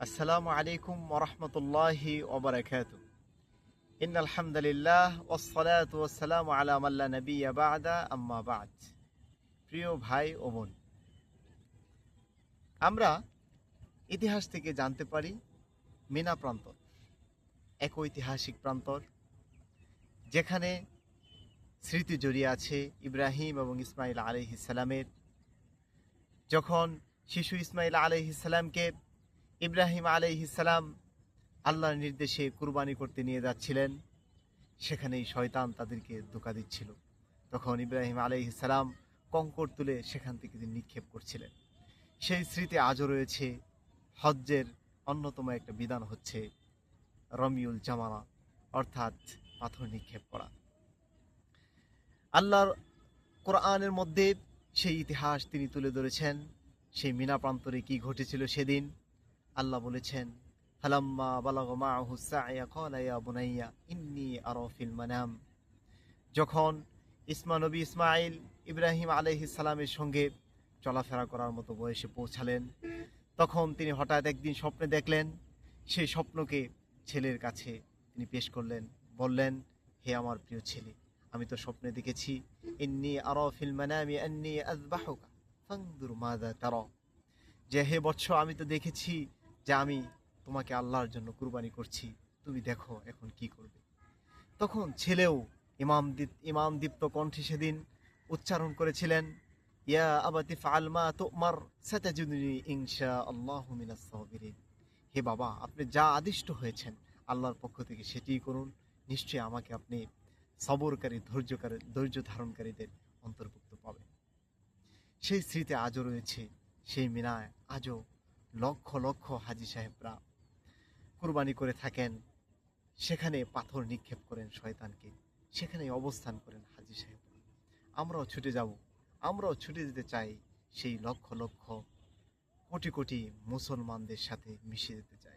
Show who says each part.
Speaker 1: আসসালামু আলাইকুম ওরহমতুল্লাহি ওবরাকাতু। ইন্নাল হামদুলিল্লাহ ওয়াসসালাতু ওয়াসসালামু আলা মান লা নাবিয়্যা বা'দা আম্মা বা'দ। প্রিয় ভাই ও বোন, আমরা ইতিহাস থেকে জানতে পারি মিনা প্রান্তর এক ঐতিহাসিক প্রান্তর, যেখানে স্মৃতি জড়িয়ে আছে ইব্রাহিম এবং ইসমাইল আলাইহিস সালামের। যখন শিশু ইসমাইল আলাইহিস সালামকে ইব্রাহিম আলাইহিস সালাম আল্লাহর নির্দেশে কুরবানি করতে নিয়ে যাচ্ছিলেন, সেখানেই শয়তান তাদেরকে ধোঁকা দিচ্ছিল। তখন ইব্রাহিম আলাইহিস সালাম কঙ্কর তুলে সেখান থেকে তিনি নিক্ষেপ করছিলেন। সেই স্মৃতি আজও রয়েছে। হজ্জের অন্যতম একটা বিধান হচ্ছে রমিউল জামানা, অর্থাৎ পাথর নিক্ষেপ করা। আল্লাহর কোরআনের মধ্যে সেই ইতিহাস তিনি তুলে ধরেছেন। সেই মিনা প্রান্তরে কি ঘটেছিল সেদিন। আল্লাহ বলেছেন, ফালাম্মা বালাগা মাআহু সা'য়া ক্বালা ইয়া বুনাইয়া ইন্নী আরা ফিল মানাম। যখন নবী ইসমাইল ইব্রাহিম আলাইহিস সালামের সঙ্গে চলাফেরা করার মতো বয়সে পৌঁছালেন, তখন তিনি হঠাৎ একদিন স্বপ্নে দেখলেন। সেই স্বপ্নকে ছেলের কাছে তিনি পেশ করলেন, বললেন, হে আমার প্রিয় ছেলে, আমি তো স্বপ্নে দেখেছি ইন্নী আরা ফিল মানামি আন্নী আযবাহুকা ফানজুর মাযা তারা, যে হে বৎস, আমি তো দেখেছি যে আমি তোমাকে আল্লাহর জন্য কুরবানি করছি, তুমি দেখো এখন কি করবে। তখন ছেলেও ইমামদীপ্ত কণ্ঠে সেদিন উচ্চারণ করেছিলেন, ইয়া আবাতি ফাআল মা তুমার সাতাজিদুনি ইনশাআল্লাহু মিনাস সাবিরিন। হে বাবা, আপনি যা আদিষ্ট হয়েছেন আল্লাহর পক্ষ থেকে সেটিই করুন, নিশ্চয়ই আমাকে আপনি সবরকারী ধৈর্য ধারণকারীদের অন্তর্ভুক্ত পাবেন। সেই স্মৃতি আজও রয়েছে। সেই মিনায় আজও লক্ষ লক্ষ হাজী সাহেবরা কুরবানি করে থাকেন। সেখানে পাথর নিক্ষেপ করেন শয়তানকে, সেখানে অবস্থান করেন হাজী সাহেবরা। আমরাও ছুটে যাব, আমরাও ছুটে যেতে চাই, সেই লক্ষ লক্ষ কোটি কোটি মুসলমানদের সাথে মিশে যেতে চাই।